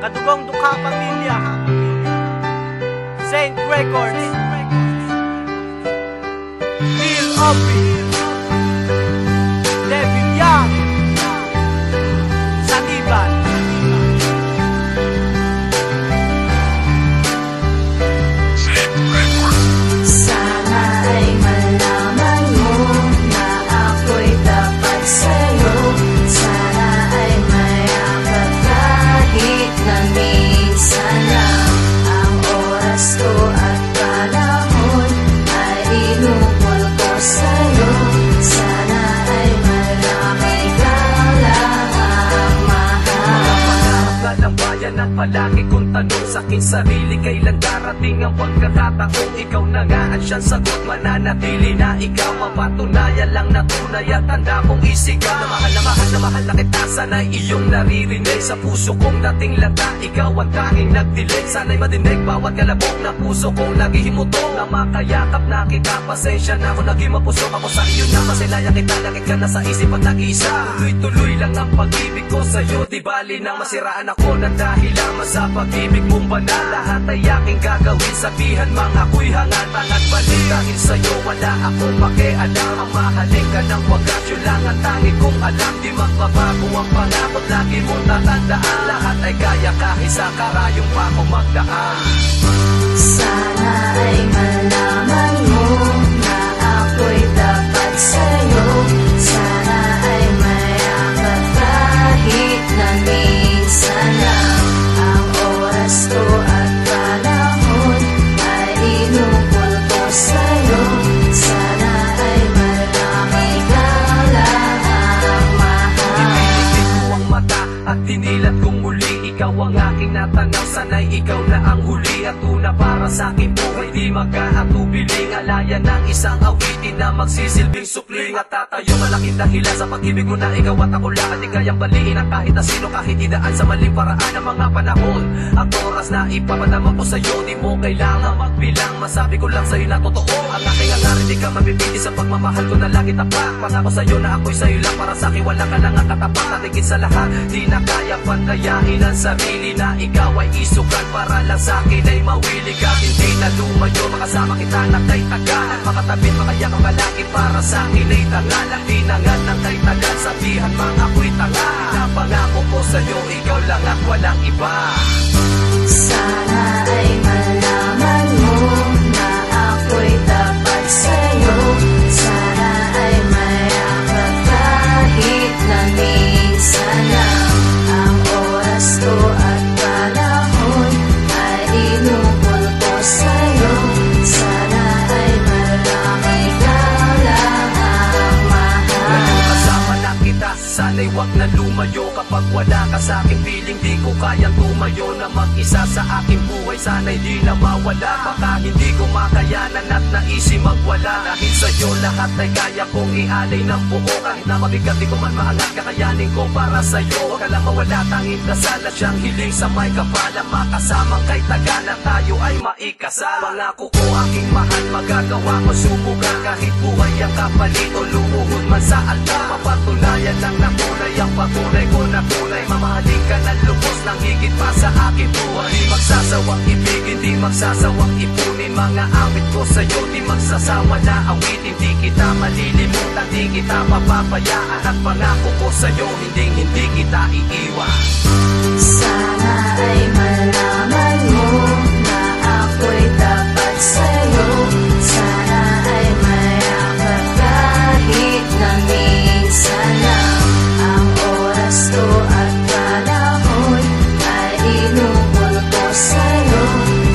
Kadugong Dukha Pamilya, Saint Records, Lil Obi, Devin Young, Saniban. Sana ay malaman mo na ako'y dapat sa'yo. Sana ay mayakap kahit na minsan lang. Ang oras ko at panahon ay inukol ko sa'yo. Sana ay malaman ikaw lang ang mahal. Pangarap ng bayan ang palagi kong tanong sa aking sarili, kailan darating ang pagkakataong ikaw na nga ang siyang sagot. Mananatili na ikaw, mapatunayan lang na tunay at tanda kong isigaw. Na mahal na kita, sana'y iyong naririnig sa puso kong dating lata. Ikaw ang tanging nagdilig, sana'y madinig bawat kalabok na puso kong naghihimutong. Na makayakap na kita, pasensya na ako naging mapusok ako sa iyo na masilaya kita. Langit ka na sa isip at nag-iisa, tuloy-tuloy lang ang pag-ibig ko sa'yo. Di bali nang masiraan ako ng dahil lamang sa pag-ibig mong banal. Lahat ay aking gagawin, sabihan mang ako'y hangal. Tangat balik dahil sa'yo wala akong pakialam. Ang mahalin ka ng wagas, yun lang ang tangi kong alam. Di magbabago ang pangako, lagi mong tatandaan. Lahat ay kaya kahit sa karayong pa ako magdaan. Sana ay malaman mo na ako'y dapat sa'yo. Sana ay mayakap kahit na minsan lang. Ang oras ko at panahon ay inukol ko sa'yo. Sana ay malaman ikaw lang ang mahal. Ipinitin ko ang mata at dinilat kong muli. Ikaw ang aking natanaw, sana'y ikaw na ang huli at una para sa aking buhay. Di magkakatubiling, alaya ng isang awitin na magsisilbing supling. At tatayo malaking dahilan sa pag-ibig mo na ikaw at ako lang. At di kayang baliin ang kahit na sino, kahit idaan sa maling paraan ng mga panahon at oras na ipapadama ko sa'yo. Di mo kailangan magbilang, masabi ko lang sa'yo na totoo ang aking hangarin. Di ka mabibili sa pagmamahal ko na lagi tapat. Pangako sa'yo na ako'y sa'yo lang, para sa'kin wala ka lang ang katapat. At higit sa lahat, di na kaya pantayain ang sarili na ikaw ay isukan. Para lang sa'kin ay mawilig ka, hindi na lumayo. Makasama kita na kay tagal, makatabit makayakap ka lagi. Para sa'kin ay tangal, ang tinangal ng kay tagal. Sabihan mang ako'y tanga, napangako ko sa'yo, ikaw lang at walang iba. Sana ay malaman mo na ako'y dapat sa'yo. Sana ay mayakap kahit na minsan lang. Ang oras ko at panahon ay inukol ko sa'yo. Sana ay malaman ikaw lang ang mahal. Kasama na kita, sana'y wag na lumayo. Kapag wala ka sa aking piling, di ko kayang tumayo na mag-isa sa aking buhay. Sana'y di na mawala, baka hindi ko makayanan at naisip magwala. Dahil sa'yo lahat ay kaya kong ialay ng buo. Kahit na mabigat di ko man maangat, kakayanin ko para sa'yo. Huwag ka lang mawala, tanging dasal at siyang hiling sa may kapala. Makasamang kay taga na tayo ay maikasal. Pangako ko aking mahal, magagawa ko subukan. Kahit buhay ang kapalit o lumuhod man sa altar. Mapatunayan lang na kulay ang patunay ko na tunay. Mamahalin ka ng lubos ng higit pa sa aking buhay. Di magsasawang ibigin, di magsasawang ipunin mga awit ko sa'yo. Di magsasawa na awitin, di kita malilimutan, di kita mapapayaan. At pangako ko sa'yo, hindi kita iiwan. Sana ay malaman mo na ako'y dapat sa'yo. Sana ay mayakap kahit na minsan lang. Ang oras ko at panahon ay inukol ko sa'yo.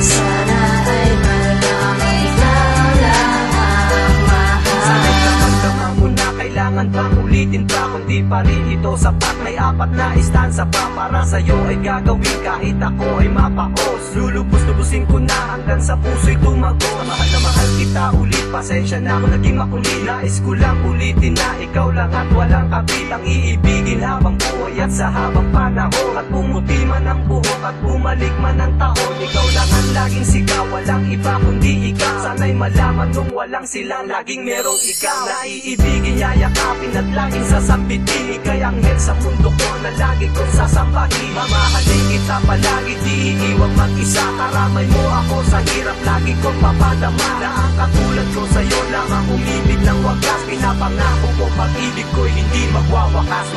Sana ay malaman ikaw lang ang mahal. Sana'y naman mo na kailangan bang ulitin pa? Kundi pa rin ito sapat, may apat na istansa pa. Para sa'yo ay gagawin kahit ako ay mapaos. Lulubos-lubusin ko na hanggang sa puso'y tumago. Mahal na mahal kita ulit, pasensya na ako naging makulit. Nais ko lang ulitin na ikaw lang at walang kapit. Ang iibigin habang buhay at sa habang panahon. At pumuti man ang buhok at bumalik man ang taon. Ikaw lang ang laging sigaw, walang iba kundi ikaw. Sana'y malaman nung walang silang laging merong ikaw. Naiibigin, yayakapin at laging sasambitin. Ika'y anghel sa mundo ko na lagi kong sasambahin. Mamahalin kita palagi, di iiwang mag-isa. Karamay mo ako sa hirap, lagi kong papadama. Na ang katulad ko sa'yo lang ang umibig ng wagas. Pinapangako ko pag-ibig ko'y hindi magwawakas.